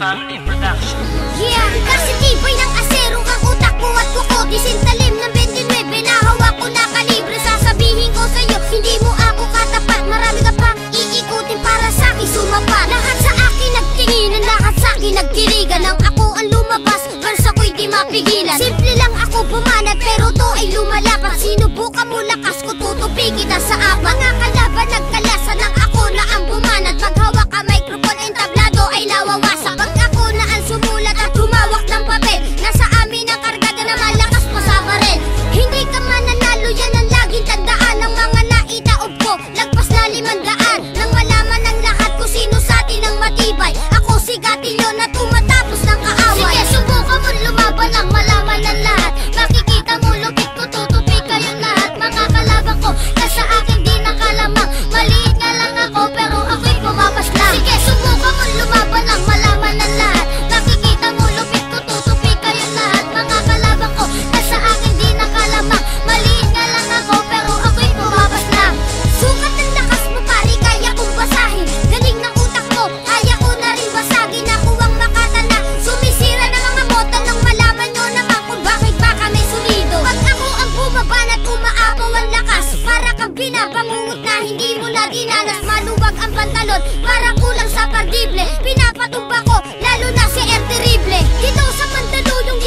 Yeah, kasi tibay ng asero ang utak ko at kuko. Disintalim ng 29 na hawak ko na kalibre. Sasabihin ko sa'yo, hindi mo ako katapat. Marami ka pang iikutin para sa'kin sumapat. Lahat sa akin nagtinginan, lahat sa'kin nagkirigan. Nang ako ang lumabas, verse ako'y di mapigilan. Simple lang ako bumanat, pero to ay lumalaban. Sinubukan mo lakas ko, tutupi kita sa apat. Mga kalaban nagkalasa ng ako na ang bumanat. Maghawak ka microphone, entablado ay lawawasak. Pag ako na ang sumulat at humawak ng papel, nasa amin ang kargada na malakas pa sa baril. Hindi ka mananalo, yan ang laging tandaan. Ng mga naitaob ko, lagpas na 500. Nang malaman ng lahat kung sino sa atin ang matibay, ako sigatin nyo na tumatapos ng kaaway. Sige, subukan mo lumaban lang malaman ng lahat. Makikita mo lupit ko, tutupi kayong lahat. Mga kalaban ko, na sa akin di nakalamang. Maliit nga lang ako, pero ako'y pumapas lang. Sige, subukan mo lumaban lang malaman ng lahat. Makikita mo lupit ko, tutupi kayong lahat. Mga kalaban ko, na sa akin di nakalamang. Maliit nga lang ako, pero ako'y pumapas lang. Sukat ng lakas mo pare, kaya kong basahin. Galing ng utak mo, kaya ko na rin basagin. Ako ang makatana, sumisira ng mga moto. Nang malaman nyo naman kung bakit ba kami solido. Pag ako ang bumaban at umaapaw ang lakas, para kang binabangungot na hindi mo na dinanas. Maluwag ang pantalon, parang kulang sa pardible. Pinapatumba ko, lalo na si Air Terrible. Dito sa Mandaluyong,